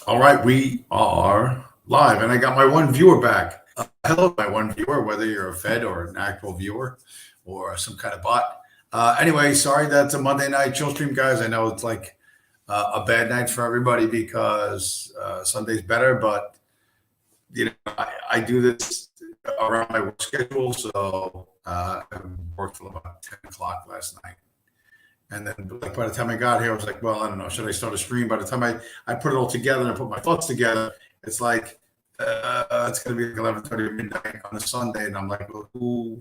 All right, we are live, and I got my one viewer back. Hello, my one viewer, whether you're a Fed or an actual viewer or some kind of bot. Anyway, sorry that's a Monday night chill stream, guys. I know it's like a bad night for everybody because Sunday's better, but I do this around my work schedule, so I worked till about 10 o'clock last night. And then like by the time I got here, I was like, well, I don't know, should I start a stream? By the time I put it all together and put my thoughts together, it's like it's gonna be like 11:30 midnight on a Sunday, and I'm like, well, who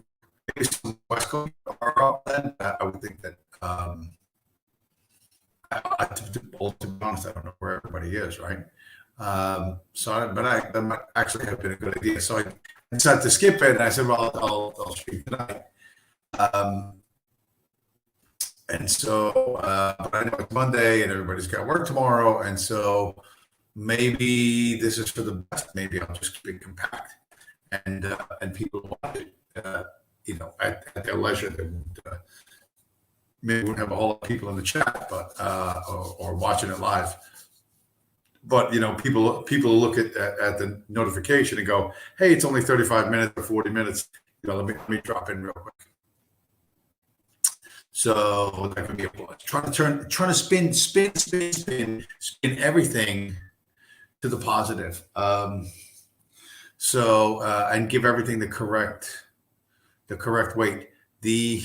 maybe some West Coast are up then? I would think that to be honest, I don't know where everybody is, right? That might actually have been a good idea. So I decided to skip it, and I said, well, I'll stream tonight. But I know it's Monday and everybody's got work tomorrow. And so maybe this is for the best. Maybe I'll just keep it compact and people watch it, at their leisure. They won't, maybe we won't have a whole lot of people in the chat, but, or watching it live. But, people look at the notification and go, hey, it's only 35 minutes or 40 minutes. Let me drop in real quick. So that could be a plus. Trying to spin everything to the positive. And give everything the correct weight. The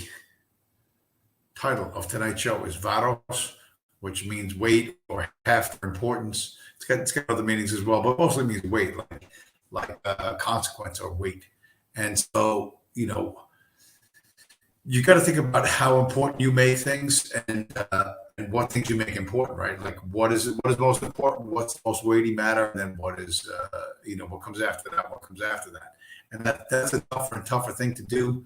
title of tonight's show is Varos, which means weight or heft or importance. It's got other meanings as well, but mostly means weight, like consequence or weight. And so, you got to think about how important you make things and what things you make important, right? Like what is most important, what's the most weighty matter, and then what is what comes after that, and that's a tougher and tougher thing to do.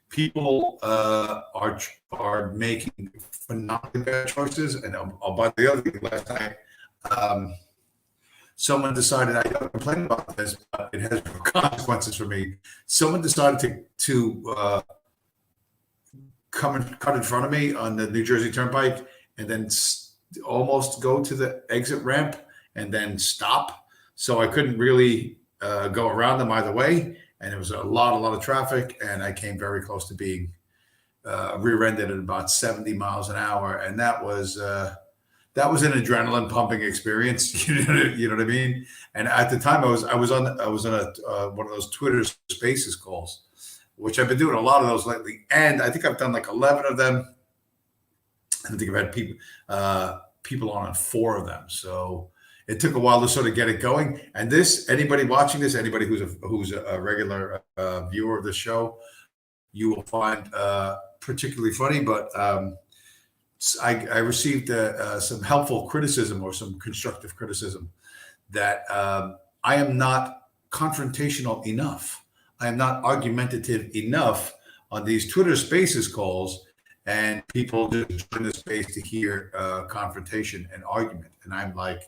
People are making phenomenally bad choices, and I'll buy the other thing. Last night, someone decided, I don't complain about this, but it has consequences for me. Someone decided to come and cut in front of me on the New Jersey Turnpike and then almost go to the exit ramp and then stop. So I couldn't really go around them either way. And it was a lot of traffic. And I came very close to being rear-ended at about 70 miles an hour. And that was an adrenaline pumping experience. You know what I mean? And at the time I was on one of those Twitter Spaces calls, which I've been doing a lot of those lately. And I think I've done like 11 of them. I think I've had people on 4 of them. So it took a while to sort of get it going. And anybody watching this, anybody who's a regular viewer of the show, you will find particularly funny. But I received some helpful criticism or some constructive criticism that I am not confrontational enough. I am not argumentative enough on these Twitter Spaces calls, and people just join the space to hear confrontation and argument. And I'm like,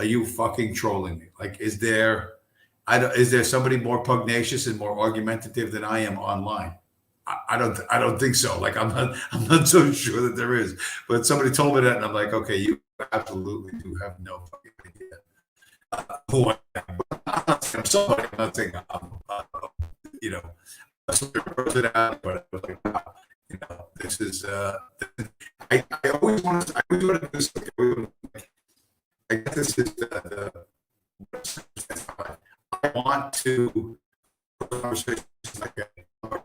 are you fucking trolling me? Like, is there somebody more pugnacious and more argumentative than I am online? I don't think so. Like, I'm not so sure that there is. But somebody told me that, and I'm like, okay, you absolutely do have no fucking idea who I am. I'm somebody. I'm not saying I'm a person out, but I was like, wow, this is I always want to do this. I guess this is I want to conversation like a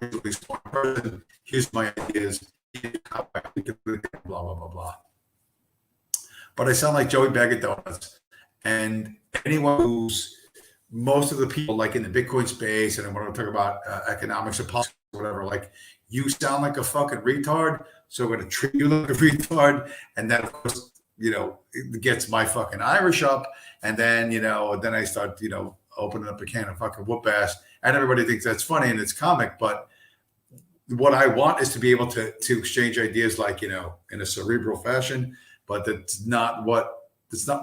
really smart person. Here's my ideas. Here's how I think of it, blah blah blah blah. But I sound like Joey Bag of Donuts, and anyone who's most of the people like in the Bitcoin space, and when I talk about economics or politics or whatever, like you sound like a fucking retard, so I'm going to treat you like a retard, and then of course it gets my fucking Irish up, and then then I start opening up a can of fucking whoop ass, and everybody thinks that's funny and it's comic, but what I want is to be able to exchange ideas like in a cerebral fashion, but that's not what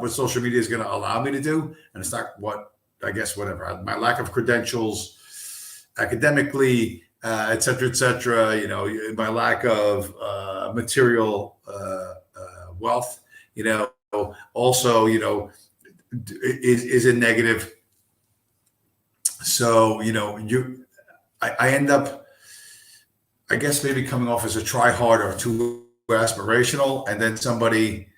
social media is going to allow me to do, and it's not what. I guess whatever my lack of credentials, academically, et cetera, my lack of material wealth, also, is a negative. So, I end up, I guess, maybe coming off as a try hard or too aspirational, and then somebody,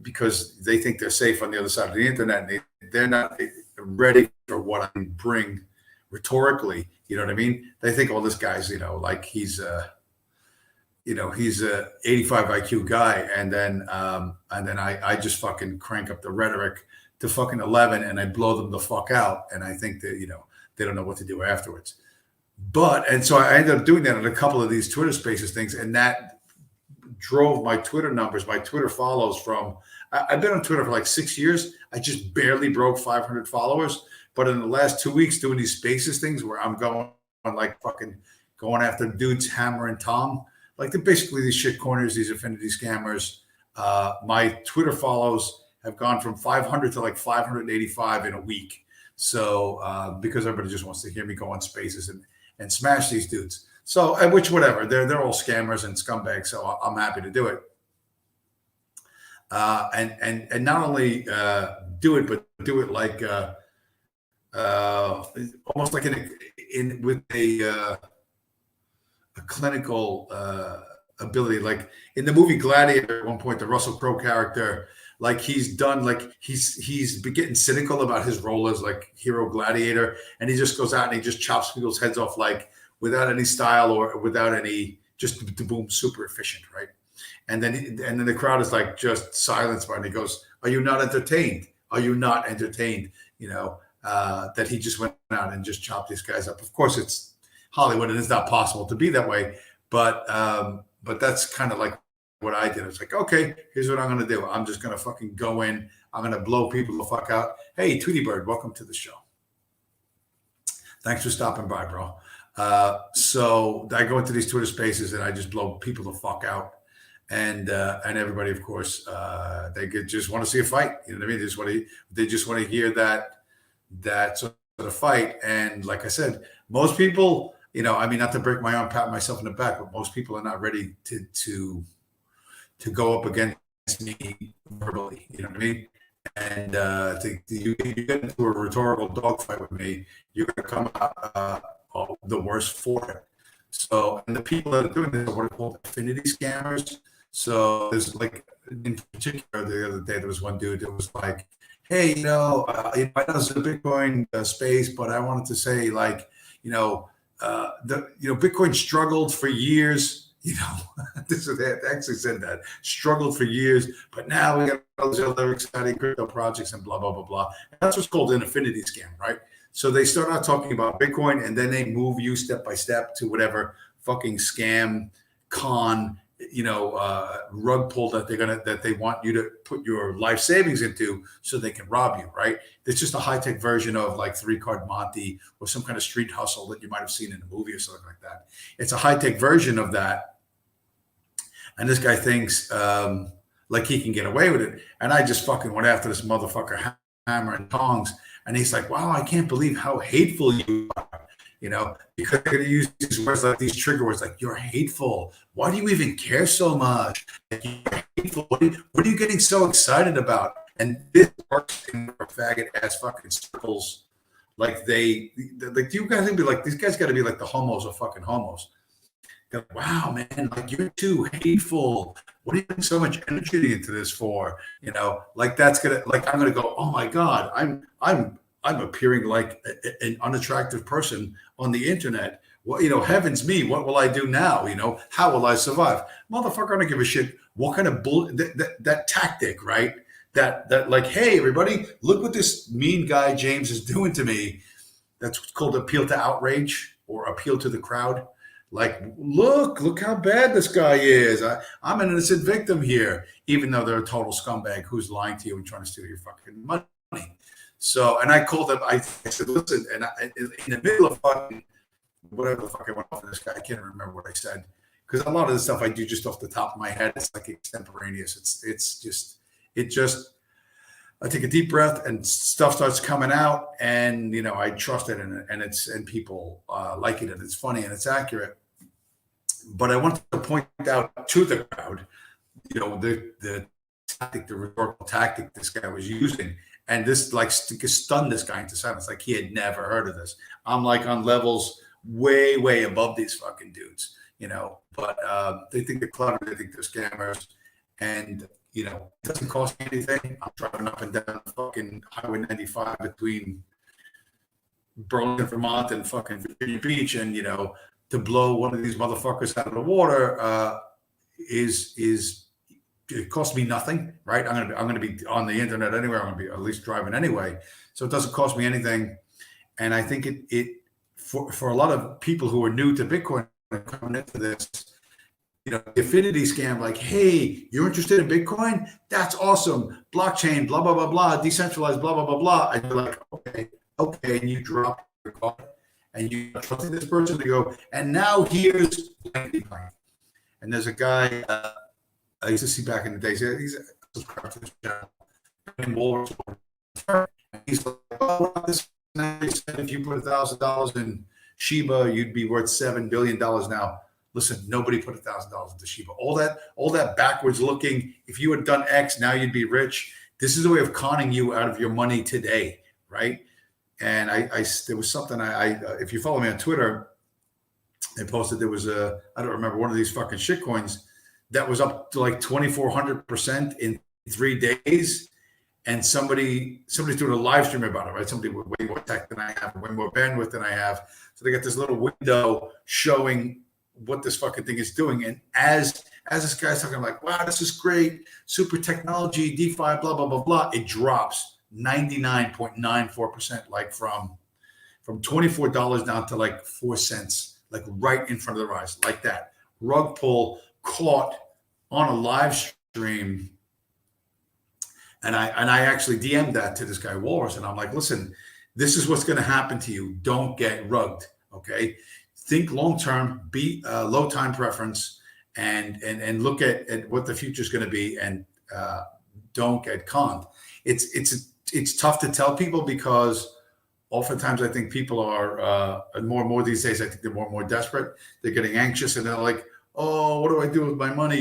because they think they're safe on the other side of the internet, they're not ready for what I bring rhetorically. You know what I mean? They think, oh, this guy's, like he's he's a 85 IQ guy, and then I just fucking crank up the rhetoric to fucking 11, and I blow them the fuck out, and I think that they don't know what to do afterwards. And so I ended up doing that on a couple of these Twitter Spaces things, and that drove my Twitter numbers, my Twitter follows from. I've been on Twitter for like 6 years. I just barely broke 500 followers, but in the last 2 weeks doing these Spaces things where I'm going on like fucking going after dudes hammer and tong. Like they're basically these shit corners, these affinity scammers. My Twitter follows have gone from 500 to like 585 in a week. So because everybody just wants to hear me go on Spaces and smash these dudes. So which whatever, they're all scammers and scumbags. So I'm happy to do it. And not only do it, but do it like almost like with a clinical ability. Like in the movie Gladiator, at one point, the Russell Crowe character, like he's done, like he's been getting cynical about his role as like hero gladiator, and he just goes out and he just chops people's heads off, like without any style or without any, just boom, super efficient, right? And then the crowd is like just silenced by it. And he goes, "Are you not entertained? Are you not entertained?" That he just went out and just chopped these guys up. Of course, it's Hollywood and it's not possible to be that way, but that's kind of like what I did. It's like, okay, here's what I'm going to do. I'm just going to fucking go in. I'm going to blow people the fuck out. Hey, Tweety Bird, welcome to the show. Thanks for stopping by, bro. So I go into these Twitter Spaces and I just blow people the fuck out. And everybody, of course, they just want to see a fight. You know what I mean? They just want to hear that sort of fight. And like I said, most people, I mean, not to break my arm, pat myself in the back, but most people are not ready to go up against me verbally. You know what I mean? And you get into a rhetorical dogfight with me, you're going to come out the worse for it. So, and the people that are doing this are what are called affinity scammers. So there's like, in particular, the other day, there was one dude that was like, hey, I know it's a Bitcoin space, but I wanted to say, like, Bitcoin struggled for years. They actually said that, struggled for years, but now we got all these other exciting crypto projects and blah, blah, blah, blah. And that's what's called an affinity scam, right? So they start out talking about Bitcoin, and then they move you step by step to whatever fucking scam, con, rug pull that they want you to put your life savings into so they can rob you, right? It's just a high-tech version of like 3-card Monty or some kind of street hustle that you might have seen in a movie or something like that. It's a high-tech version of that. And this guy thinks like he can get away with it. And I just fucking went after this motherfucker hammer and tongs. And he's like, wow, I can't believe how hateful you are. Because they're going to use these words, like these trigger words, like, you're hateful. Why do you even care so much? Like, you're hateful. What are you getting so excited about? And this works in faggot ass fucking circles. Like you guys be like, these guys got to be like the homos of fucking homos. Like, wow, man, like you're too hateful. What are you putting so much energy into this for? Like that's gonna, like I'm gonna go, oh my God, I'm appearing like an unattractive person on the internet. Well, heavens me, what will I do now? How will I survive? Motherfucker, I don't give a shit. What kind of that tactic, right? That like, hey, everybody, look what this mean guy James is doing to me. That's called appeal to outrage or appeal to the crowd. Like, look how bad this guy is. I'm an innocent victim here, even though they're a total scumbag who's lying to you and trying to steal your fucking money. So, and I called him, I said, listen, and in the middle of fucking whatever the fuck I went off of this guy, I can't remember what I said. Because a lot of the stuff I do just off the top of my head, it's like extemporaneous. It just, I take a deep breath and stuff starts coming out, and I trust it, and people like it, and it's funny and it's accurate. But I want to point out to the crowd, the tactic, the rhetorical tactic this guy was using, And this like stunned this guy into silence. Like he had never heard of this. I'm like on levels way, way above these fucking dudes, but they think they're clever. They think they're scammers. And, it doesn't cost me anything. I'm driving up and down the fucking Highway 95 between Burlington, Vermont and fucking Virginia Beach. And, to blow one of these motherfuckers out of the water is it costs me nothing, right? I'm gonna be on the internet anyway. I'm gonna be at least driving anyway, so it doesn't cost me anything. And I think it for a lot of people who are new to Bitcoin coming into this, the affinity scam, like, hey, you're interested in Bitcoin? That's awesome. Blockchain, blah blah blah blah, decentralized, blah blah blah blah. And you're like, okay, and you drop your card and you trust this person to go. And now here's, and there's a guy. I used to see back in the days. He's subscribed to this channel. He's like, oh, this if you put $1,000 in Shiba, you'd be worth $7 billion now. Listen, nobody put $1,000 into Shiba. All that backwards looking. If you had done X, now you'd be rich. This is a way of conning you out of your money today, right? And there was something if you follow me on Twitter, I posted there was I don't remember, one of these fucking shitcoins that was up to like 2,400% in 3 days. And somebody's doing a live stream about it, right? Somebody with way more tech than I have, way more bandwidth than I have. So they got this little window showing what this fucking thing is doing. And as this guy's talking, I'm like, wow, this is great. Super technology, DeFi, blah, blah, blah, blah. It drops 99.94%, like from $24 down to like 4 cents, like right in front of the rise, like that. Rug pull, caught on a live stream, and I actually DM'd that to this guy Walrus, and I'm like, listen, this is what's going to happen to you. Don't get rugged, okay? Think long term, be low time preference, and look at what the future is going to be, and don't get conned. It's tough to tell people because oftentimes I think people are more and more these days. I think they're more and more desperate. They're getting anxious, and they're like, oh, what do I do with my money?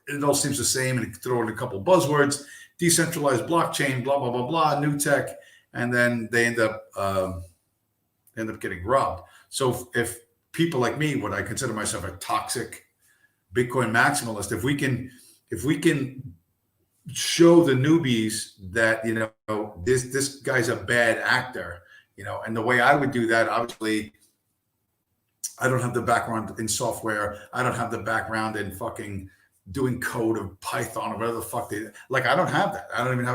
It all seems the same, and throw in a couple of buzzwords: decentralized blockchain, blah blah blah blah, new tech, and then they end up getting robbed. So if people like me, what I consider myself a toxic Bitcoin maximalist, if we can show the newbies that this guy's a bad actor, and the way I would do that, obviously, I don't have the background in software. I don't have the background in fucking doing code of Python or whatever the fuck I don't have that. I don't even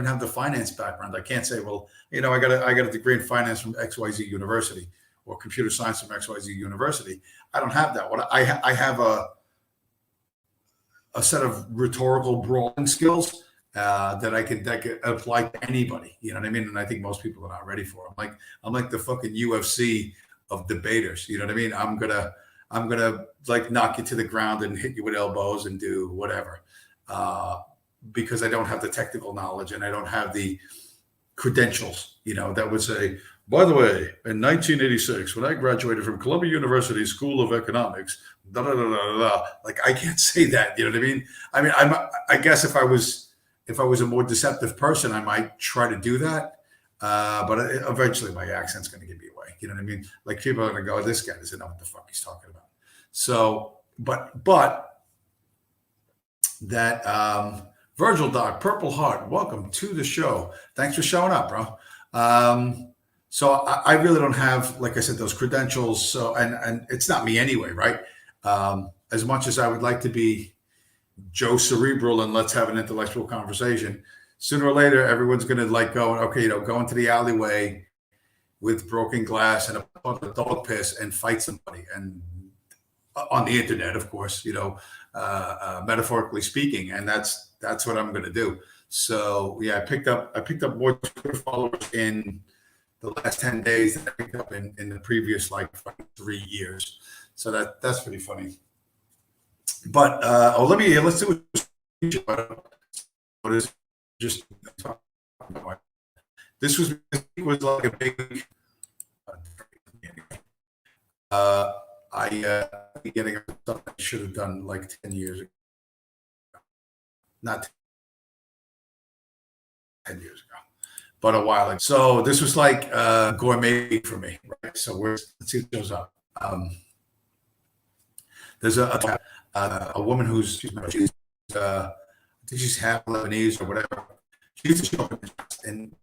have the finance background. I can't say, well, I got a degree in finance from XYZ University or computer science from XYZ University. I don't have that. What I have a set of rhetorical brawling skills that could apply to anybody. You know what I mean? And I think most people are not ready for it. I'm like the fucking UFC of debaters. You know what I mean? I'm gonna like knock you to the ground and hit you with elbows and do whatever, because I don't have the technical knowledge and I don't have the credentials, that would say, by the way, in 1986, when I graduated from Columbia University School of Economics, da da da da da. Like I can't say that. You know what I mean? I guess if I was a more deceptive person, I might try to do that. But eventually my accent's going to give me away. You know what I mean? Like people are going to go, this guy doesn't know what the fuck he's talking about. So, but that Virgil Doc, Purple Heart, welcome to the show. Thanks for showing up, bro. So I really don't have, like I said, those credentials. So, and it's not me anyway, right? As much as I would like to be Joe Cerebral and let's have an intellectual conversation, sooner or later, everyone's going to go into the alleyway with broken glass and a bunch of dog piss and fight somebody, and on the internet, of course, metaphorically speaking, and that's what I'm going to do. So yeah, I picked up more Twitter followers in the last 10 days than I picked up in the previous 3 years. So that's pretty funny. But let's do what is just this was like a big getting stuff I should have done like 10 years ago. Not 10 years ago, but a while ago. So this was like gourmet for me, right? So let's see what shows up. There's a woman who's I think she's half Lebanese or whatever. She's a show up and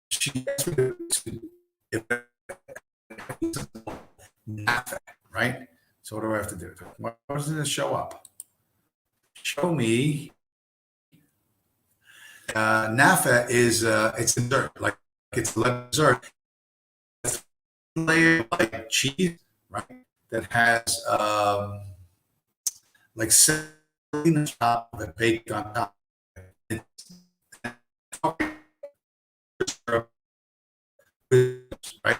she asked me if NAFA, right? So what do I have to do? Why doesn't it show up? Show me. NAFA is it's dessert, like it's dessert. It's a layer like cheese, right? That has like cinnamon on top of it, baked on top. Right?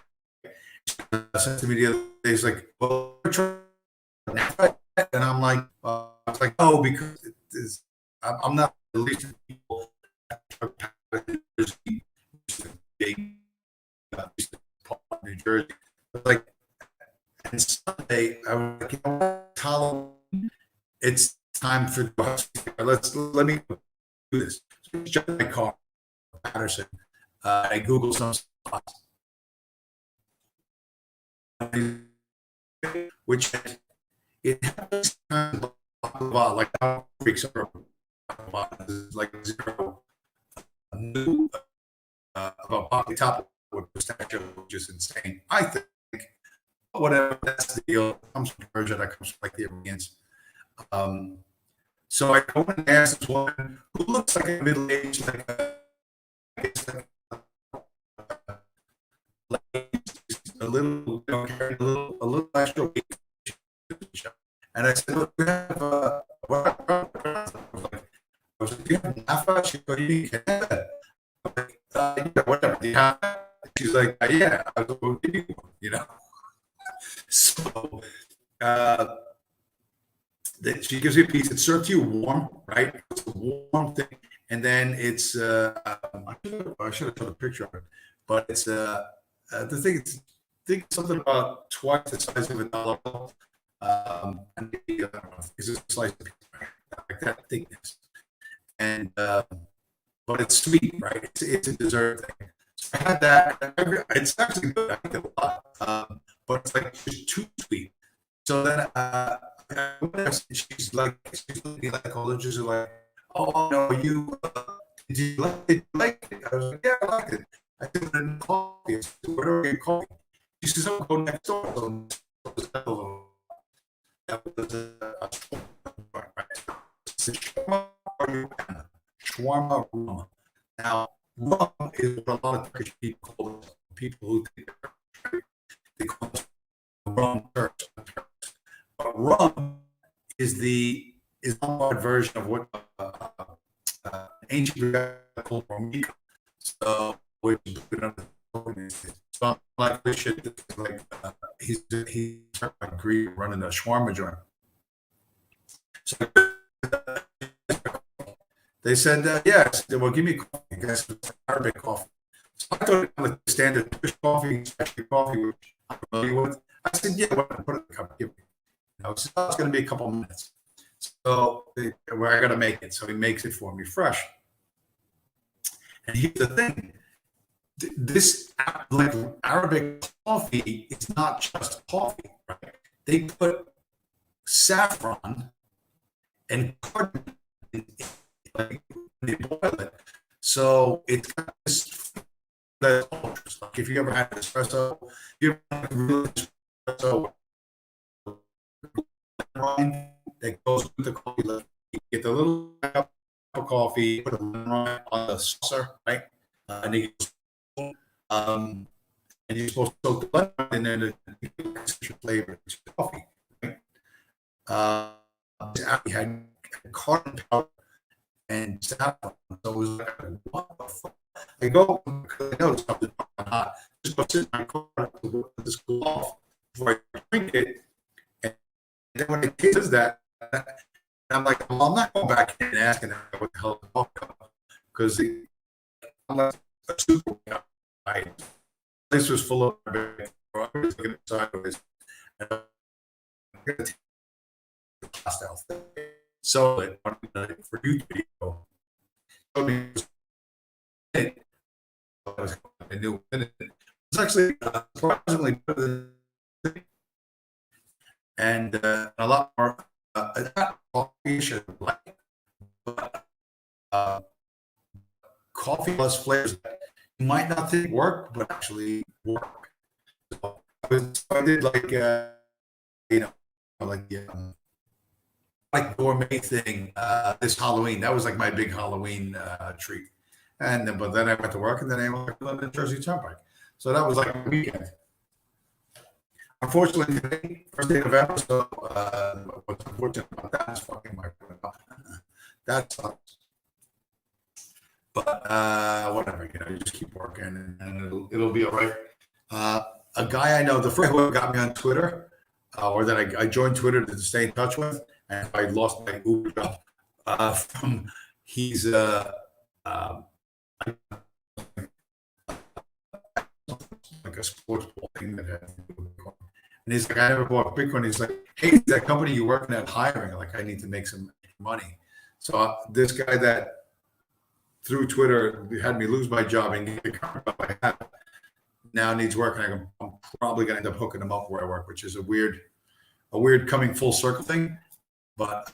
Sent to me the other day. He's like, well, and I'm like, I was like, oh, because it is, I'm not the least of people. New Jersey, but like, and Sunday, I was like, you know what, Halloween, it's time for let me do this. So I jumped in my car, Patterson. I Googled some spots, which it happens kind of like freaks are like zero new about the top of pistachio, which is insane. I think whatever that's the deal comes from Persia, that comes from like the Iranians. So I go and ask this woman who looks like a middle-aged, a little, a little extra weight. And I said, look, we have I was like, do you have NAFA? She goes, you can have that. I'm like, yeah, whatever. Do you have that? She's like, yeah. I was like, well, give me one, you know? So she gives you a piece. It's served to you warm, right? It's a warm thing. And then it's, I should have took a picture of it, but it's, the thing is, I think something about twice the size of a dollar bill. And maybe, I don't know, is a slice of pizza, like that thickness. And, but it's sweet, right? It's a dessert thing. So I had that. It's actually good. I like it a lot. But it's like just too sweet. So then she's looking like all the just like, oh no, did you like it? I was like, yeah, I liked it. I said, then coffee. I said, where do I get coffee? She says, oh, go next door. So that was shawarma rum. Now, rum is what a lot of Turkish people call it. People who think they call it rum Turks. But rum is the Islamic version of what ancient called Romika. So, which so like this shit, like he's like Greek running a shawarma joint. So they said, yes. Well, give me coffee. I guess it's Arabic coffee. So I thought it was like standard Turkish coffee, specialty coffee, which I'm familiar with. I said, yeah, what? Put it in the cup. Give me. So it's going to be a couple of minutes. So where I got to make it. So he makes it for me fresh. And here's the thing. This like Arabic coffee is not just coffee, right? They put saffron and cardamom in like they boil it. So it's got this like if you ever had espresso, you ever had real espresso that goes with the coffee. You get the little cup of coffee, put a lemon on the saucer, right? And you and you're supposed to soak the lemon in there to flavor to coffee, right? We had cardamom powder and saffron. So it was like, what the fuck? I go, because I know something hot. Just go sit in my car and just cool off before I drink it. And then when it tastes that, I'm like, well, I'm not going back in and asking what the hell is coffee, because unless a super right, this was full of I was looking sideways. Hostile thing. sold it for YouTube video. Showed me I knew it's actually surprisingly better than, and a lot more not coffee should like, but coffee plus flavors that you might not think work, but actually work. So I did like you know like the like gourmet thing this Halloween. That was like my big Halloween treat. And then, but then I went to work, and then I went to the Jersey Turnpike. So that was like a weekend. Unfortunately, today, first day of Varos, so what's unfortunate about that is fucking my that sucks. But whatever, you just keep working, and it'll be all right. A guy I know, the friend who got me on Twitter, or that I joined Twitter to stay in touch with, and I lost my Uber job from. He's like a sports ball thing that had, and he's like, I never bought Bitcoin. He's like, hey, is that company you're working at hiring? Like, I need to make some money. So this guy that through Twitter had me lose my job and get the current job I have now needs work, and I'm probably going to end up hooking him up where I work, which is a weird coming full circle thing. But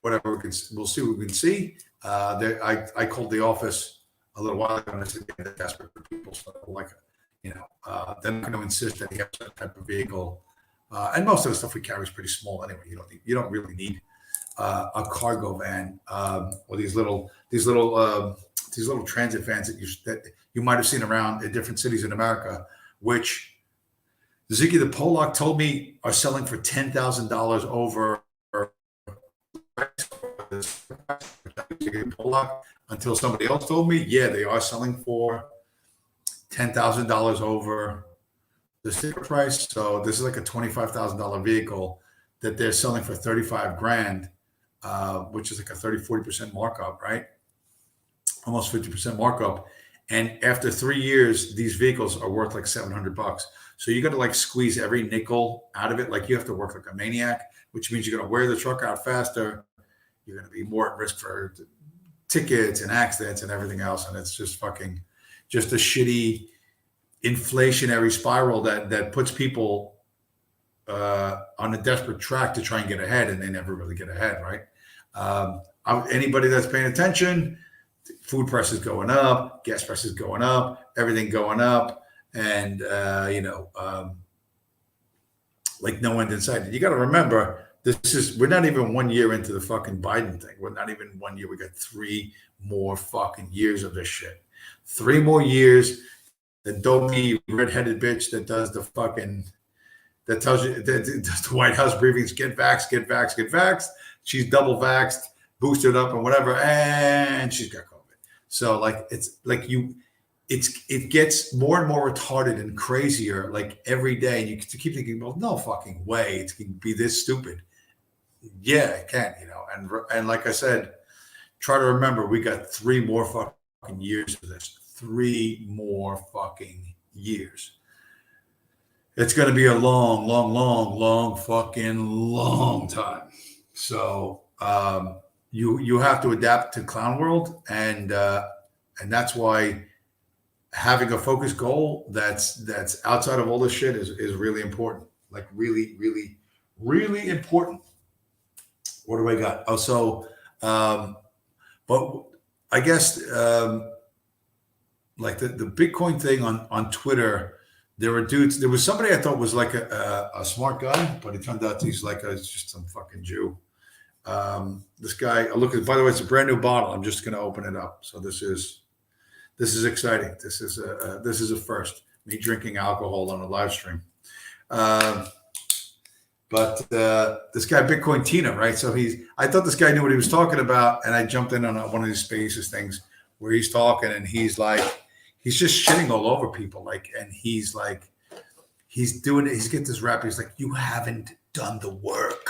whatever, we'll see what we can see. I called the office a little while ago and I said, they're desperate for people. So like, they're not going to insist that he has that type of vehicle. And most of the stuff we carry is pretty small anyway. You don't really need a cargo van or these little transit vans that you might have seen around in different cities in America, which Ziggy the Polak told me are selling for $10,000 over Polak, until somebody else told me, yeah, they are selling for $10,000 over the sticker price. So this is like a $25,000 vehicle that they're selling for 35 grand, which is like a 40% markup, right? Almost 50% markup. And after 3 years, these vehicles are worth like $700. So you got to like squeeze every nickel out of it. Like you have to work like a maniac, which means you're going to wear the truck out faster. You're going to be more at risk for tickets and accidents and everything else. And it's just just a shitty inflationary spiral that puts people on a desperate track to try and get ahead, and they never really get ahead, right? Anybody that's paying attention, food prices going up, gas prices going up, everything going up, and like no end in sight. You got to remember, we're not even 1 year into the fucking Biden thing. We're not even 1 year. We got 3 more fucking years of this shit. 3 more years. The dopey redheaded bitch that does the fucking, that tells you, that does the White House briefings, get vaxxed, get vaxxed, get vaxxed. She's double vaxxed, boosted up and whatever, and she's got COVID. So like, it's like it gets more and more retarded and crazier like every day. And you keep thinking, well, no fucking way it can be this stupid. Yeah, it can, and like I said, try to remember, we got 3 more fucking years of this. 3 more fucking years. It's going to be a long fucking long time. So you have to adapt to clown world, and that's why having a focused goal that's outside of all this shit is really important. Like really, really, really important. What do I got? Oh, so, but I guess like the Bitcoin thing on Twitter, there were dudes. There was somebody I thought was like a smart guy, but it turned out he's like just some fucking Jew. This guy, look at. By the way, it's a brand new bottle. I'm just going to open it up. So this is exciting. This is a first. Me drinking alcohol on a live stream. But this guy, Bitcoin Tina, right? So I thought this guy knew what he was talking about, and I jumped in on one of these spaces things where he's talking, and he's just shitting all over people, like, and he's getting this rap. He's like, you haven't done the work.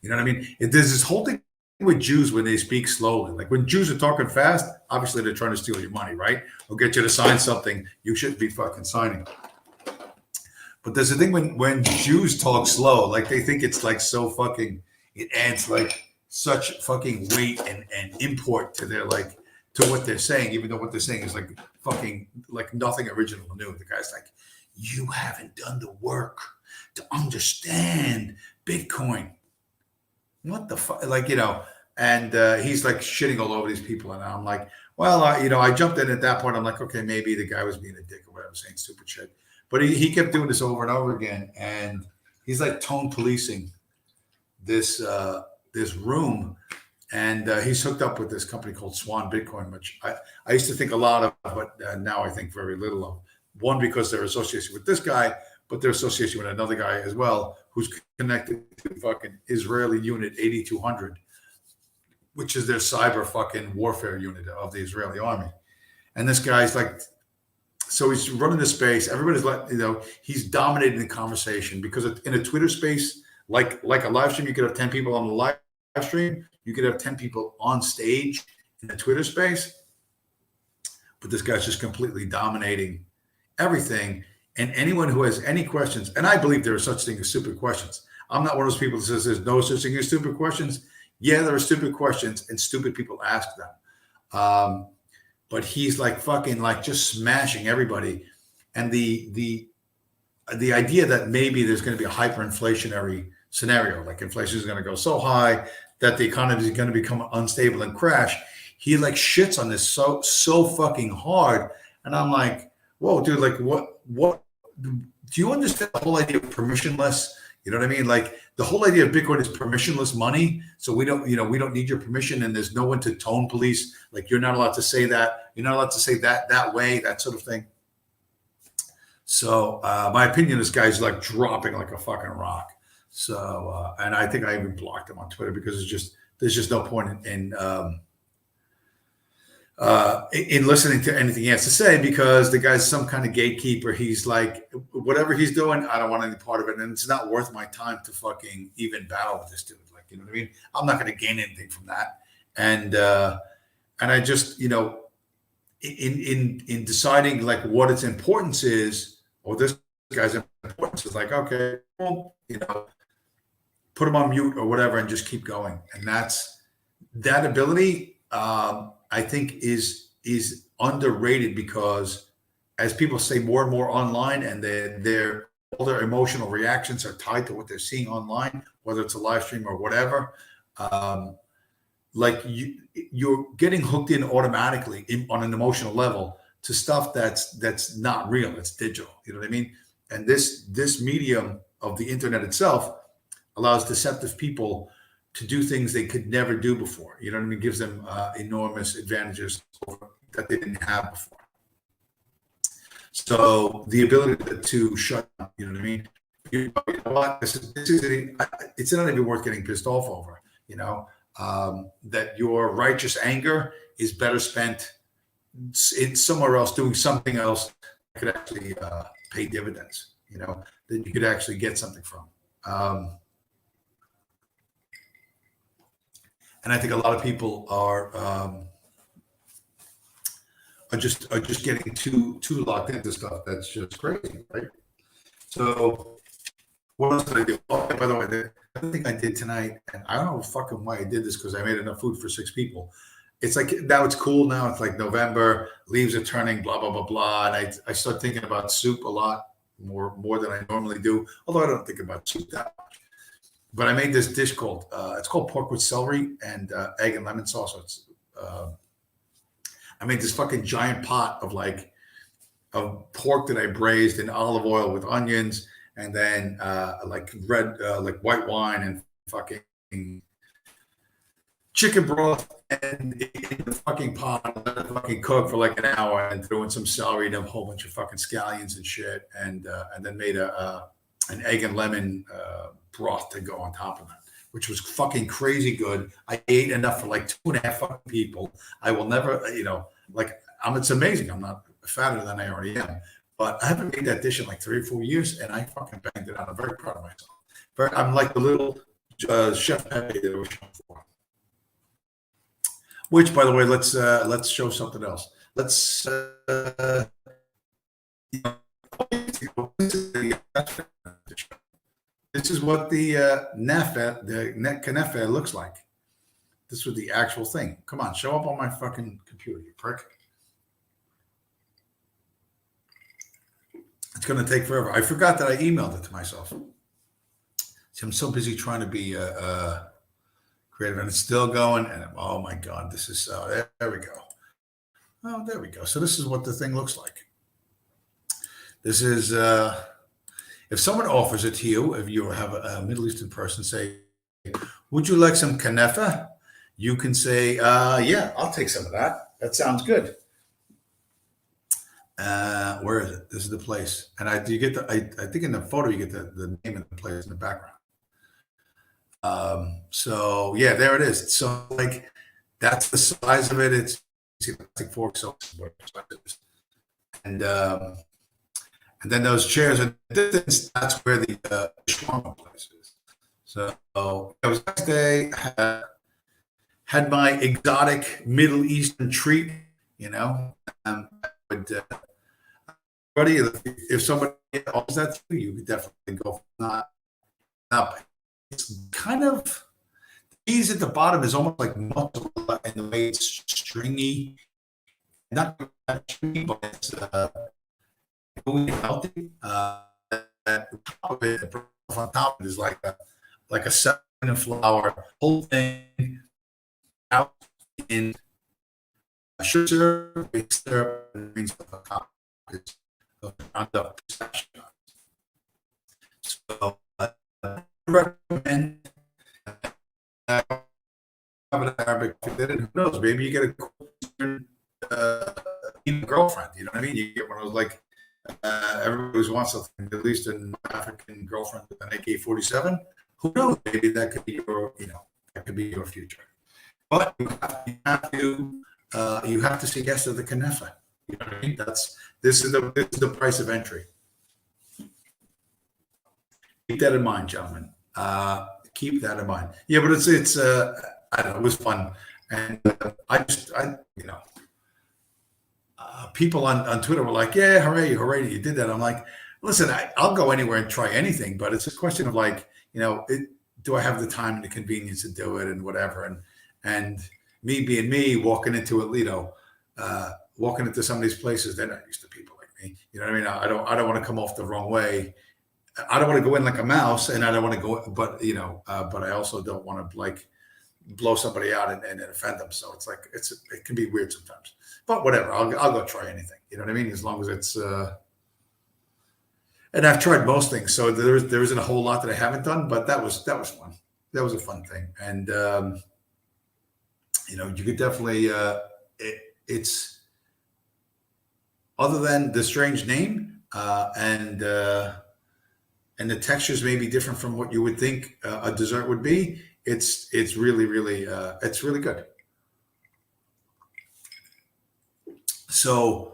You know what I mean? There's this whole thing with Jews when they speak slowly. Like when Jews are talking fast, obviously they're trying to steal your money, right? Or get you to sign something you shouldn't be fucking signing. But there's a thing when Jews talk slow, like they think it's like so fucking, it adds like such fucking weight and import to their like to what they're saying, even though what they're saying is like fucking like nothing original or new. The guy's like, you haven't done the work to understand Bitcoin. What the fuck? Like, and he's like shitting all over these people. And I'm like, well, I jumped in at that point. I'm like, okay, maybe the guy was being a dick or whatever, saying stupid shit. But he kept doing this over and over again. And he's like tone policing this room. And he's hooked up with this company called Swan Bitcoin, which I used to think a lot of, but now I think very little of. One, because they're associated with this guy, but they're associated with another guy as well, who's connected to fucking Israeli unit 8200, which is their cyber fucking warfare unit of the Israeli army. And this guy's like, so he's running the space. Everybody's like, he's dominating the conversation because in a Twitter space, like a live stream, you could have 10 people on the live stream. You could have 10 people on stage in a Twitter space. But this guy's just completely dominating everything. And anyone who has any questions, and I believe there are such things as stupid questions. I'm not one of those people that says there's no such thing as stupid questions. Yeah, there are stupid questions and stupid people ask them. But he's like fucking like just smashing everybody. And the idea that maybe there's going to be a hyperinflationary scenario, like inflation is going to go so high that the economy is going to become unstable and crash. He like shits on this so fucking hard. And I'm like, whoa, dude, like what do you understand the whole idea of permissionless? You know what I mean? Like the whole idea of Bitcoin is permissionless money. So we don't need your permission, and there's no one to tone police. Like you're not allowed to say that. You're not allowed to say that way, that sort of thing. So my opinion, this guy's like dropping like a fucking rock. So and I think I even blocked him on Twitter because there's just no point in listening to anything he has to say, because the guy's some kind of gatekeeper. He's like, whatever he's doing, I don't want any part of it. And it's not worth my time to fucking even battle with this dude. Like, you know what I mean? I'm not going to gain anything from that. And I just, in deciding like what its importance is, or this guy's importance is like, okay, well, put him on mute or whatever and just keep going. And that ability, I think is underrated, because as people say more and more online, and all their emotional reactions are tied to what they're seeing online, whether it's a live stream or whatever. Like you're getting hooked in automatically on an emotional level to stuff that's not real. It's digital. You know what I mean? And this medium of the internet itself allows deceptive people to do things they could never do before. You know what I mean? Gives them enormous advantages that they didn't have before. So the ability to shut up, you know what I mean? You know what? It's not even worth getting pissed off over, that your righteous anger is better spent in somewhere else doing something else that could actually pay dividends, that you could actually get something from. And I think a lot of people are just getting too locked into stuff that's just crazy, right? So what else did I do? Oh, by the way, the other thing I did tonight, and I don't know fucking why I did this, because I made enough food for 6 people. It's like now it's cool. Now it's like November, leaves are turning, blah blah blah blah, and I start thinking about soup a lot more than I normally do. Although I don't think about soup that much. But I made this dish called it's called pork with celery and egg and lemon sauce. So it's I made this fucking giant pot of pork that I braised in olive oil with onions, and then like white wine and fucking chicken broth, and in the fucking pot, let it fucking cook for like an hour, and threw in some celery and a whole bunch of fucking scallions and shit, and then made an egg and lemon broth to go on top of it, which was fucking crazy good. I ate enough for like 2.5 fucking people. I will never, it's amazing. I'm not fatter than I already am, but I haven't made that dish in like 3 or 4 years, and I fucking banged it out. I'm very proud of myself. I'm like the little Chef Pepe that was shown for. Which, by the way, let's show something else. Let's this is what the net kanefe looks like. This was the actual thing. Come on, show up on my fucking computer, you prick. It's going to take forever. I forgot that I emailed it to myself. See, I'm so busy trying to be creative, and it's still going. And oh my God, this is there we go. Oh, there we go. So this is what the thing looks like. This is if someone offers it to you, if you have a Middle Eastern person say, "Would you like some kanefa?" You can say, "Yeah, I'll take some of that. That sounds good." Where is it? This is the place, and you get the. I think in the photo you get the name of the place in the background. So yeah, there it is. So like that's the size of it. It's like fork, so and then those chairs in the distance. That's where the shawarma place is. So it was next day. Had my exotic Middle Eastern treat. You know, I would. If somebody offers that to you, you could definitely go for not. It's kind of the cheese at the bottom is almost like mozzarella, and the way it's stringy, not stringy, but it's really healthy. The top of it, on top of it is like a cinnamon flour, whole thing out in sugar, syrup, and green stuff on top. So I recommend Arabic. Who knows? Maybe you get a girlfriend. You know what I mean? You get one of those like everybody wants something, at least an African girlfriend with an AK-47. Who knows? Maybe that could be your future. But you have to say yes to the kanefa. You know what I mean? This is the price of entry. Keep that in mind, gentlemen. Keep that in mind. Yeah, but it's I don't know, it was fun, and people on Twitter were like, "Yeah, hooray, you did that." I'm like, listen, I'll go anywhere and try anything, but it's a question of like, do I have the time and the convenience to do it and whatever, and me being me, walking into it, walking into some of these places, they're not used to people like me. You know what I mean? I don't want to come off the wrong way. I don't want to go in like a mouse, and I don't want to go, but but I also don't want to like blow somebody out and offend them. So it's like it can be weird sometimes. But whatever, I'll go try anything. You know what I mean? As long as it's and I've tried most things, so there isn't a whole lot that I haven't done, but that was fun. That was a fun thing, and you could definitely it's other than the strange name and the textures may be different from what you would think a dessert would be. It's really it's really good. So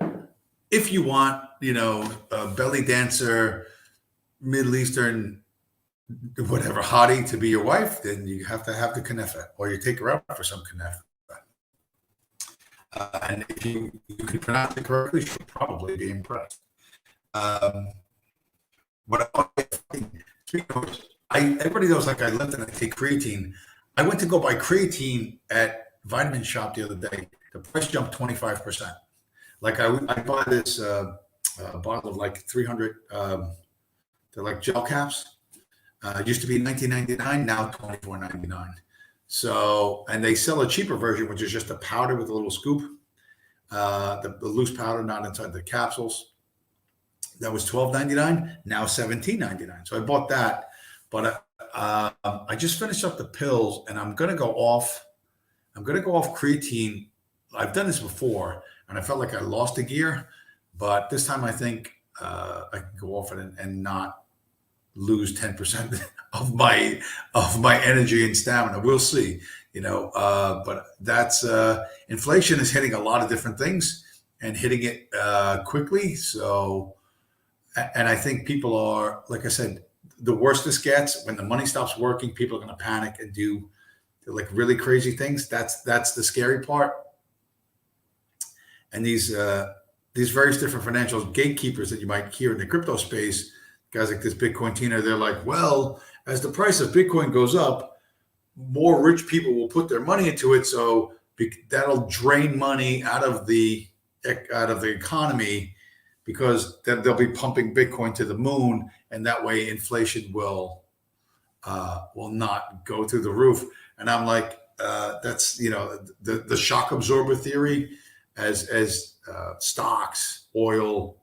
if you want, a belly dancer, Middle Eastern, whatever hottie to be your wife, then you have to have the kanefa, or you take her out for some kanefa. And if you can pronounce it correctly, she'll probably be impressed. Everybody knows, like, I lift and I take creatine. I went to go buy creatine at Vitamin Shop the other day. The price jumped 25%. Like I buy this bottle of like 300. They're like gel caps. It used to be $19.99, now $24.99. So, and they sell a cheaper version, which is just a powder with a little scoop, the loose powder, not inside the capsules. That was $12.99, now $17.99. So I bought that, but I just finished up the pills, and I'm gonna go off creatine. I've done this before, and I felt like I lost a gear, but this time I think I can go off it and not lose 10% of my energy and stamina. We'll see, but that's inflation is hitting a lot of different things and hitting it quickly. So, and I think people are, like I said, the worse this gets, when the money stops working, people are going to panic and do like really crazy things. That's the scary part. And these various different financial gatekeepers that you might hear in the crypto space, guys like this Bitcoin Tina, they're like, well, as the price of Bitcoin goes up, more rich people will put their money into it. So that'll drain money out of the economy, because then they'll be pumping Bitcoin to the moon, and that way inflation will not go through the roof. And I'm like, that's the shock absorber theory, as stocks, oil,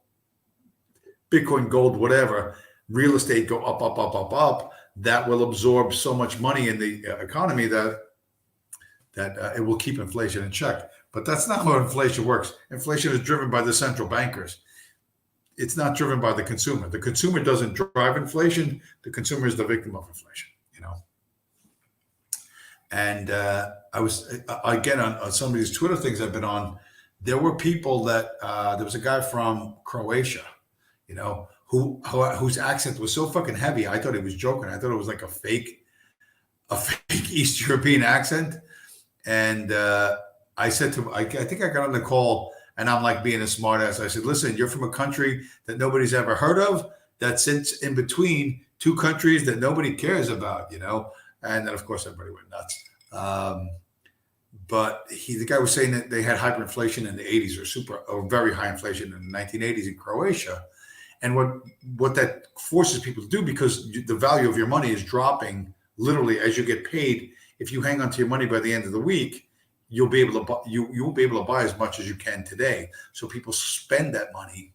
Bitcoin, gold, whatever, real estate go up, up, up, up, up. That will absorb so much money in the economy that it will keep inflation in check. But that's not how inflation works. Inflation is driven by the central bankers. It's not driven by the consumer. The consumer doesn't drive inflation. The consumer is the victim of inflation. And I was, again, on some of these Twitter things I've been on, there were people that there was a guy from Croatia, whose accent was so fucking heavy. I thought he was joking. I thought it was like a fake East European accent. And I said to him, I think I got on the call, and I'm like being a smartass. I said, listen, you're from a country that nobody's ever heard of, that sits in between two countries that nobody cares about, And then, of course, everybody went nuts. But the guy was saying that they had hyperinflation in the 80s, or very high inflation in the 1980s in Croatia. And what that forces people to do, because the value of your money is dropping literally as you get paid. If you hang on to your money by the end of the week, you'll be able to you will be able to buy as much as you can today. So people spend that money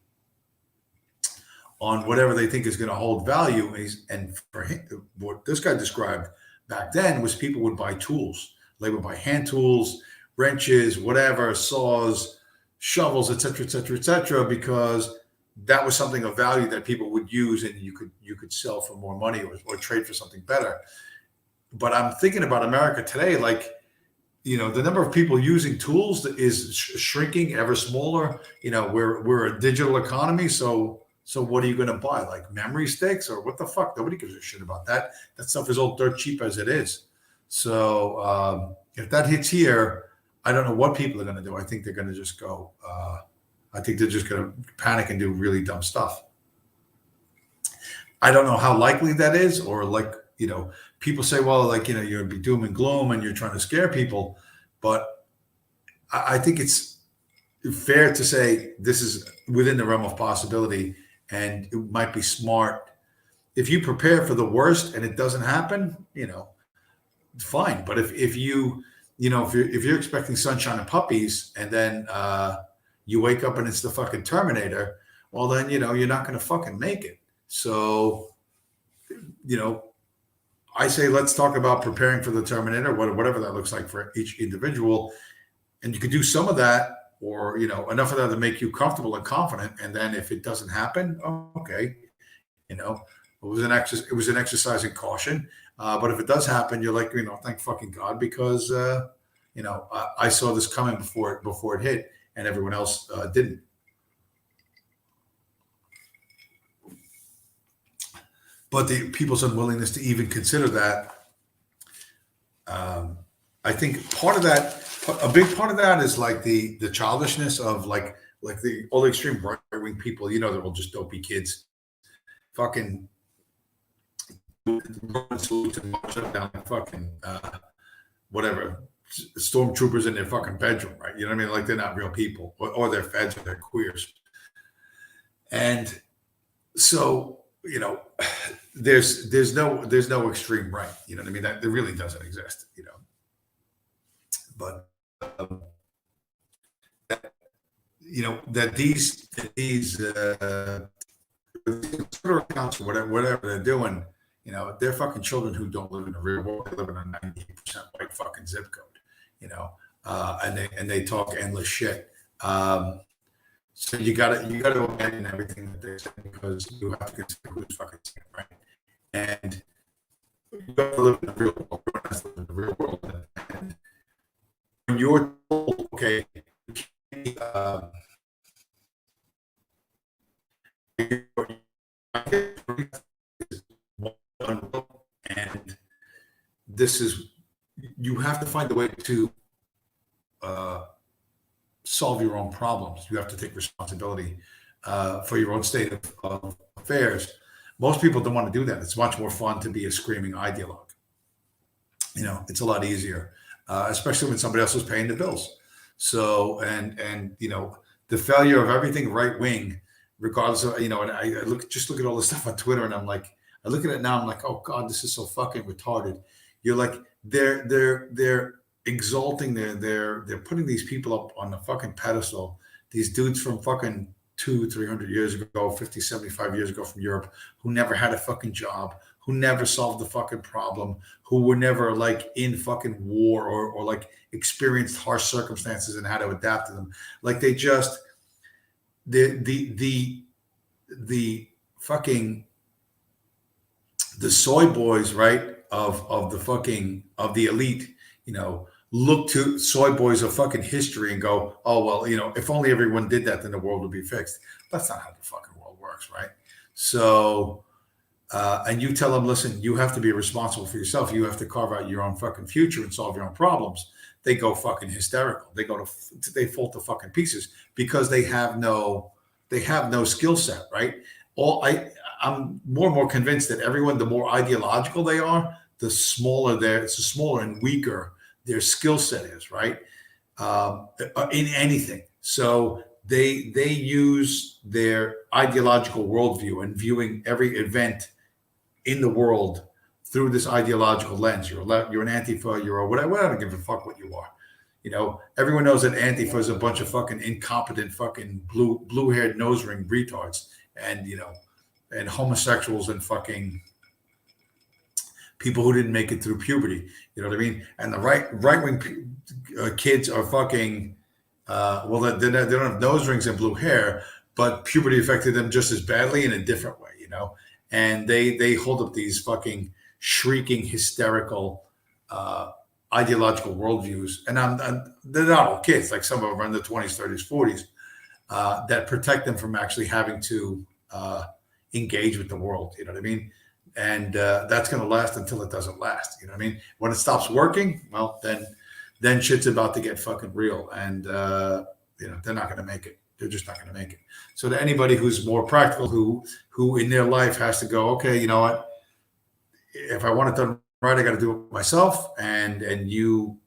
on whatever they think is going to hold value. And for him, what this guy described back then was people would buy tools. They would buy hand tools, wrenches, whatever, saws, shovels, et cetera, because that was something of value that people would use, and you could sell for more money or trade for something better. But I'm thinking about America today, like, the number of people using tools is shrinking ever smaller. We're a digital economy, so what are you going to buy? Like memory sticks, or what the fuck? Nobody gives a shit about that. That stuff is all dirt cheap as it is. So if that hits here, I don't know what people are going to do. I think they're going to just go. I think they're just going to panic and do really dumb stuff. I don't know how likely that is, or people say, well, you're going to be doom and gloom and you're trying to scare people. But I think it's fair to say this is within the realm of possibility, and it might be smart if you prepare for the worst and it doesn't happen, fine. But if you're expecting sunshine and puppies, and then you wake up and it's the fucking Terminator, well, then you're not going to fucking make it. So I say let's talk about preparing for the Terminator, whatever that looks like for each individual, and you could do some of that, or enough of that to make you comfortable and confident. And then if it doesn't happen, okay, it was an exercise in caution. But if it does happen, you're like, thank fucking God, because I saw this coming before it hit, and everyone else didn't. But the people's unwillingness to even consider that, I think a big part of that is like the childishness of like all the extreme right-wing people. They're all just dopey kids, fucking down fucking whatever, stormtroopers in their fucking bedroom, right? You know what I mean? Like they're not real people, or they're feds, or they're queers. And so there's no extreme right. You know what I mean? That really doesn't exist. But that these Twitter accounts, or whatever they're doing, they're fucking children who don't live in the real world. They live in a 98% white fucking zip code, and they talk endless shit. So you gotta abandon everything that they say, because you have to consider who's fucking saying, right? And you have to live in the real world. You have to live in the real world. And when you're told, okay, and this is, you have to find a way to solve your own problems. You have to take responsibility for your own state of affairs. Most people don't want to do that. It's much more fun to be a screaming ideologue. it's a lot easier, especially when somebody else is paying the bills. So, and the failure of everything right wing, regardless of, and I look at all this stuff on Twitter, and I'm like, I look at it now, I'm like, oh God, this is so fucking retarded. You're like, they're exalting, they're putting these people up on the fucking pedestal. These dudes from fucking 200-300 years ago, 50, 75 years ago from Europe, who never had a fucking job, who never solved the fucking problem, who were never like in fucking war or like experienced harsh circumstances and had to adapt to them. Like they just the fucking the soy boys, right? Of the elite, look to soy boys of fucking history and go, oh well, if only everyone did that, then the world would be fixed. That's not how the fucking world works, right? So and you tell them, listen, you have to be responsible for yourself. You have to carve out your own fucking future and solve your own problems. They go fucking hysterical. They fall to fucking pieces because they have no skill set, right? I'm more and more convinced that everyone, the more ideological they are, the smaller and weaker their skill set is, right? In anything. So they use their ideological worldview and viewing every event in the world through this ideological lens. You're an Antifa, you're a whatever. I don't give a fuck what you are. Everyone knows that Antifa is a bunch of fucking incompetent, fucking blue-haired nose ring retards, and homosexuals and fucking people who didn't make it through puberty. You know what I mean? And the right wing kids are fucking. They don't have nose rings and blue hair, but puberty affected them just as badly in a different way. And they hold up these fucking shrieking, hysterical, ideological worldviews, and they're not all kids. Like some of them are in the 20s, 30s, 40s, that protect them from actually having to engage with the world. You know what I mean? And that's going to last until it doesn't last. You know what I mean? When it stops working, well, then shit's about to get fucking real, and they're not going to make it. They're just not going to make it. So to anybody who's more practical, who in their life has to go, okay, you know what? If I want it done right, I got to do it myself. And you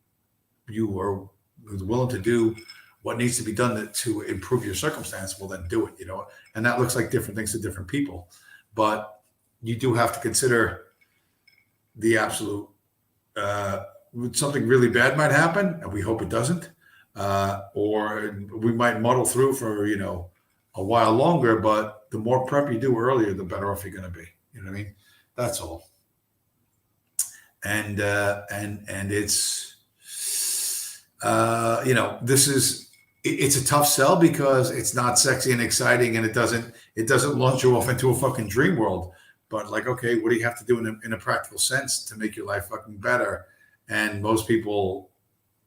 are willing to do what needs to be done to improve your circumstance. Well, then do it. And that looks like different things to different people. But you do have to consider the absolute. Something really bad might happen, and we hope it doesn't. Or we might muddle through for a while longer, but the more prep you do earlier, the better off you're going to be. You know what I mean? That's all. And it's it's a tough sell because it's not sexy and exciting, and it doesn't launch you off into a fucking dream world. But like, okay, what do you have to do in a practical sense to make your life fucking better? And most people,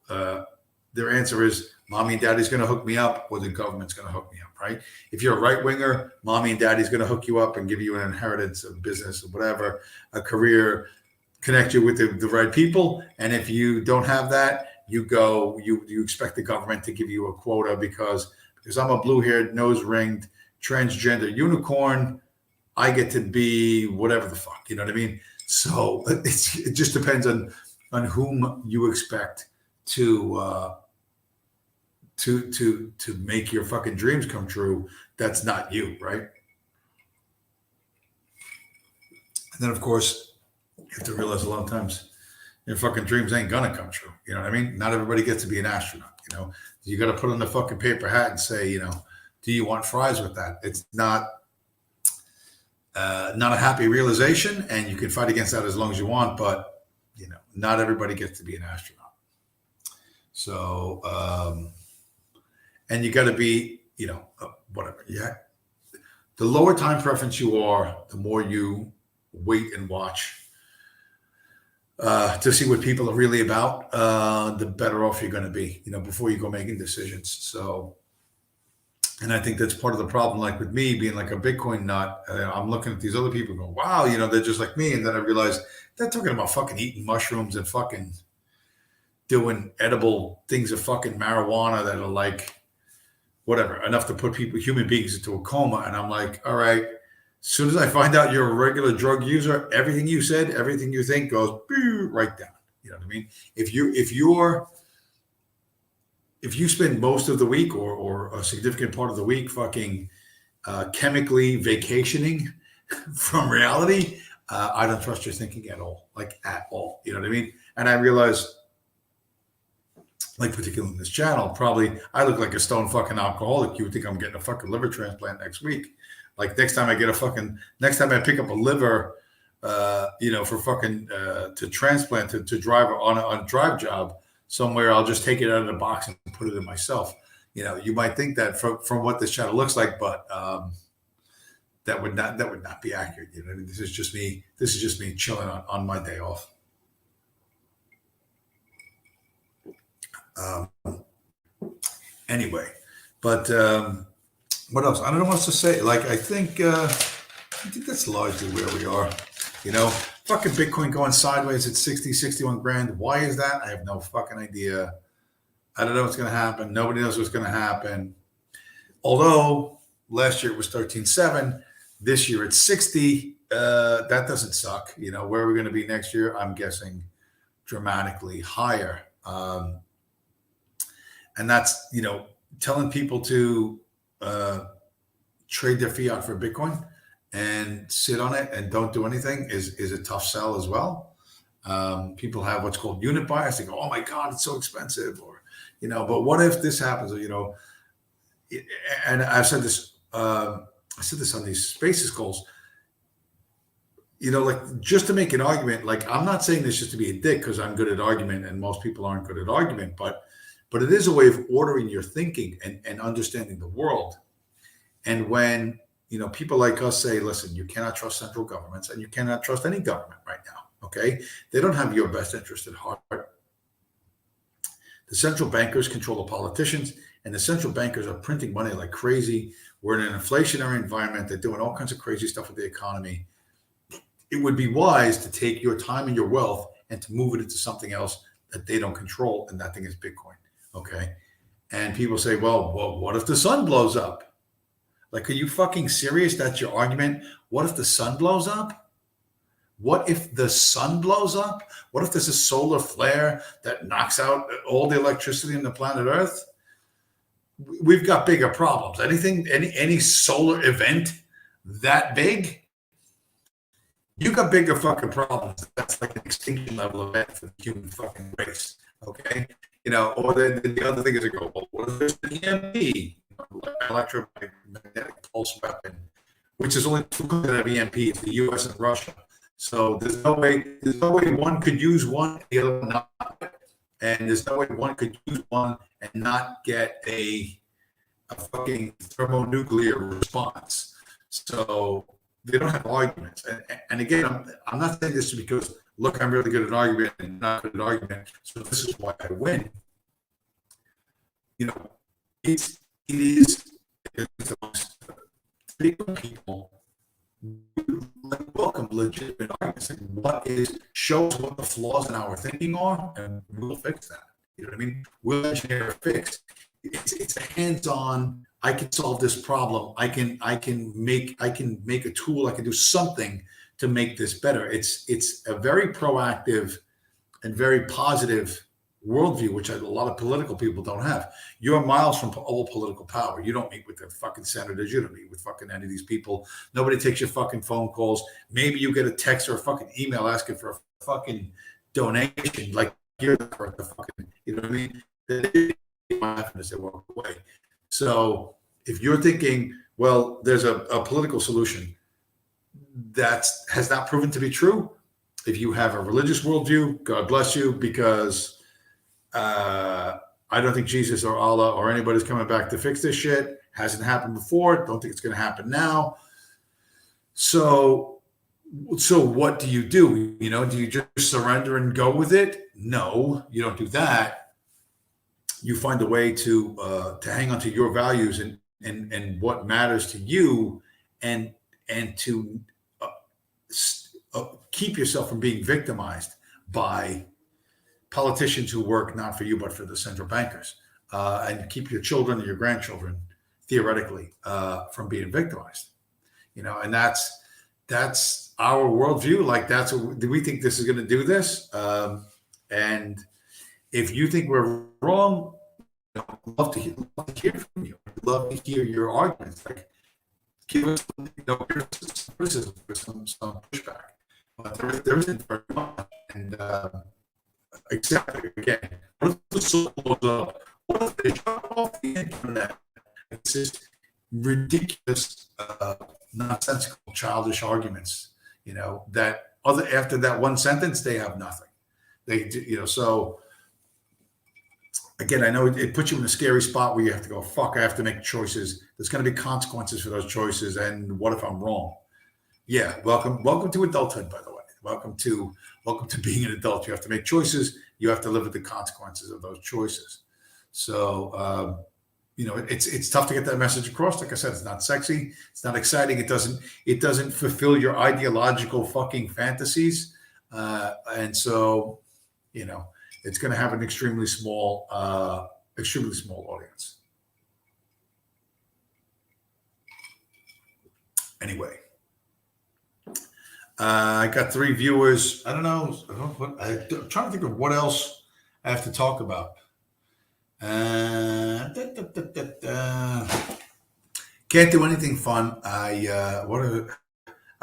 their answer is, mommy and daddy's going to hook me up, or the government's going to hook me up, right? If you're a right winger, mommy and daddy's going to hook you up and give you an inheritance of business or whatever, a career, connect you with the right people. And if you don't have that, you expect the government to give you a quota because I'm a blue-haired, nose-ringed, transgender unicorn. I get to be whatever the fuck, you know what I mean? So it just depends on whom you expect to make your fucking dreams come true. That's not you, right? And then, of course, you have to realize a lot of times your fucking dreams ain't gonna come true. You know what I mean? Not everybody gets to be an astronaut. You got to put on the fucking paper hat and say, do you want fries with that? It's not a happy realization, and you can fight against that as long as you want. But not everybody gets to be an astronaut. So, and you got to be, whatever. Yeah. The lower time preference you are, the more you wait and watch to see what people are really about, the better off you're going to be, before you go making decisions. So, and I think that's part of the problem. Like with me being like a Bitcoin nut, I'm looking at these other people going, wow, they're just like me. And then I realized they're talking about fucking eating mushrooms and fucking doing edible things of fucking marijuana that are like, whatever, enough to put human beings into a coma. And I'm like, all right, as soon as I find out you're a regular drug user, everything you said, everything you think goes right down. You know what I mean? If you spend most of the week or a significant part of the week fucking chemically vacationing from reality, I don't trust your thinking at all, like at all. You know what I mean? And I realize, like particularly in this channel, probably I look like a stone fucking alcoholic. You would think I'm getting a fucking liver transplant next week. Like next time I pick up a liver, for fucking to transplant to drive on a drive job somewhere, I'll just take it out of the box and put it in myself. You might think that from what this channel looks like, but that would not be accurate. You know, I mean, this is just me chilling on my day off. Anyway, but what else? I don't know what else to say. Like, I think that's largely where we are. Fucking Bitcoin going sideways at 60, 61 grand. Why is that? I have no fucking idea. I don't know what's going to happen. Nobody knows what's going to happen. Although last year it was 13.7, this year it's 60. That doesn't suck. Where are we going to be next year? I'm guessing dramatically higher. And that's, telling people to trade their fiat for Bitcoin and sit on it and don't do anything is a tough sell as well. People have what's called unit bias. They go, oh my God, it's so expensive. Or, but what if this happens? Or, and I've said this, on these Spaces calls, like just to make an argument, like I'm not saying this just to be a dick because I'm good at argument and most people aren't good at argument, but it is a way of ordering your thinking and understanding the world. And when, people like us say, listen, you cannot trust central governments and you cannot trust any government right now. Okay. They don't have your best interest at heart. The central bankers control the politicians, and the central bankers are printing money like crazy. We're in an inflationary environment. They're doing all kinds of crazy stuff with the economy. It would be wise to take your time and your wealth and to move it into something else that they don't control. And that thing is Bitcoin. Okay. And people say, well, what if the sun blows up? Like, are you fucking serious? That's your argument? What if the sun blows up? What if the sun blows up? What if there's a solar flare that knocks out all the electricity on the planet Earth? We've got bigger problems. Any solar event that big, you got bigger fucking problems. That's like an extinction level event for the human fucking race. Okay. Or then the other thing is, go, well, what if there's an EMP, electromagnetic pulse weapon, which is only two that have EMP, it's the US and Russia. So there's no way one could use one, the other one not. And there's no way one could use one and not get a fucking thermonuclear response. So they don't have arguments. And again, I'm not saying this because, look, I'm really good at argument and not good at argument, so this is why I win. It is amongst people welcome legitimate arguments. Show us what the flaws in our thinking are, and we'll fix that. You know what I mean? We'll engineer a fix. It's a hands-on. I can solve this problem. I can make a tool. I can do something to make this better. It's a very proactive and very positive worldview, which a lot of political people don't have. You're miles from all political power. You don't meet with the fucking senators. You don't meet with fucking any of these people. Nobody takes your fucking phone calls. Maybe you get a text or a fucking email asking for a fucking donation. Like you're the fucking, you know what I mean? They laugh as they walk away. So if you're thinking, well, there's a political solution that has not proven to be true. If you have a religious worldview, God bless you, because I don't think Jesus or Allah or anybody's coming back to fix this shit. Hasn't happened before. Don't think it's going to happen now. So what do? Do you just surrender and go with it? No, you don't do that. You find a way to hang on to your values and what matters to you, and to keep yourself from being victimized by politicians who work not for you but for the central bankers, and keep your children and your grandchildren theoretically from being victimized. And that's our worldview. Like, do we think this is going to do this? And if you think we're wrong, love to hear from you. Love to hear your arguments. Like, give us, criticism for some pushback. But there isn't very much. And exactly, again, what if the soul blows up? What if they shut off the internet? It's just ridiculous, nonsensical, childish arguments. That after that one sentence, they have nothing. So again, I know it puts you in a scary spot where you have to go, fuck, I have to make choices. There's going to be consequences for those choices. And what if I'm wrong? Yeah. Welcome to adulthood, by the way. Welcome to being an adult. You have to make choices. You have to live with the consequences of those choices. So, it's tough to get that message across. Like I said, it's not sexy. It's not exciting. It doesn't fulfill your ideological fucking fantasies. And so, it's going to have an extremely small audience. Anyway, I got 3 viewers. I don't know. I'm trying to think of what else I have to talk about. Can't do anything fun. I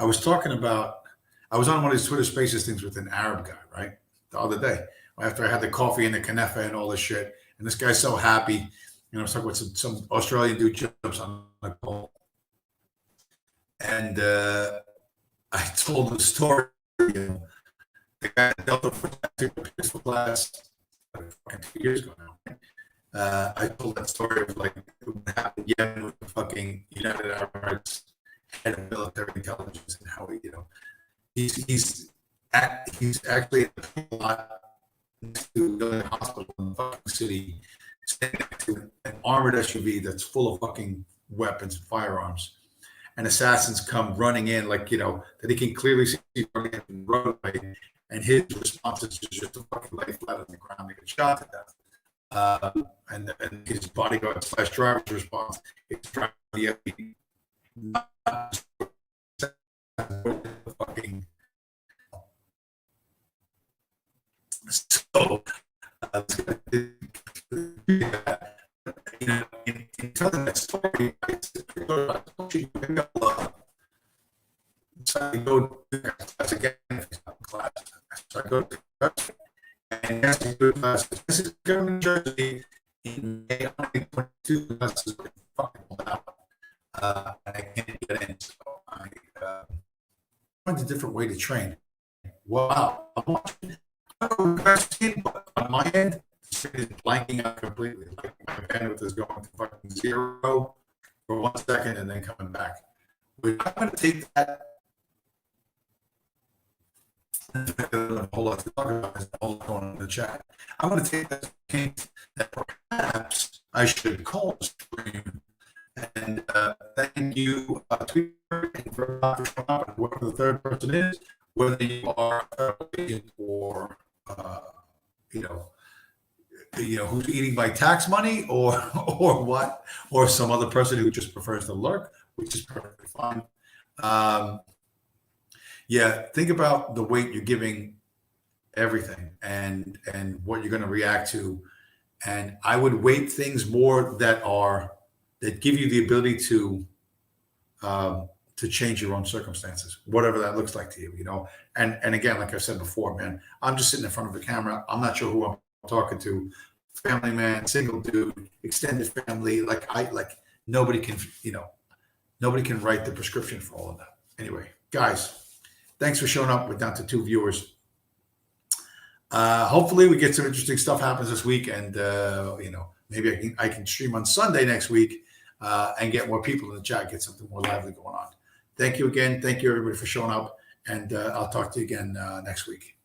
was talking about. I was on one of these Twitter Spaces things with an Arab guy, right, the other day after I had the coffee and the kanafa and all this shit. And this guy's so happy. I was talking with some Australian dude jumps on the call, and I told the story. The guy at Delta took a peaceful class 2 years ago now. I told that story of like what happened with the fucking United Arab Emirates head of military intelligence and how he's actually at the lot next to the hospital in the fucking city, standing next to an armored SUV that's full of fucking weapons and firearms. And assassins come running in, that he can clearly see running in the roadway, and his response is just to fucking lay flat on the ground and get shot to death. And his bodyguard / driver's response is trying to fucking. So, in telling that story, so I go to class again. Class. So I go to class and ask me to class. This is New Jersey in May 2022. Classes are fucking out. And I can't get in. So I find a different way to train. Wow. I'm watching. On my end, it's blanking out completely. Like my bandwidth is going to fucking 0 for 1 second and then coming back. I'm going to take that. A whole lot to talk about is all going on in the chat. I'm going to take that hint that perhaps I should call the stream and thank you, Twitter, for whoever the third person is, whether you are a patient or who's eating my tax money or what, or some other person who just prefers to lurk, which is perfectly fine. Think about the weight you're giving everything and what you're going to react to. And I would weight things more that give you the ability to change your own circumstances, whatever that looks like to you, and again, like I said before, man, I'm just sitting in front of a camera. I'm not sure who I'm talking to, family man, single dude, extended family. Nobody can write the prescription for all of that. Anyway, guys, thanks for showing up. We're down to 2 viewers. Hopefully we get some interesting stuff happens this week, and maybe I can stream on Sunday next week and get more people in the chat, get something more lively going on. Thank you again. Thank you everybody for showing up, and I'll talk to you again next week.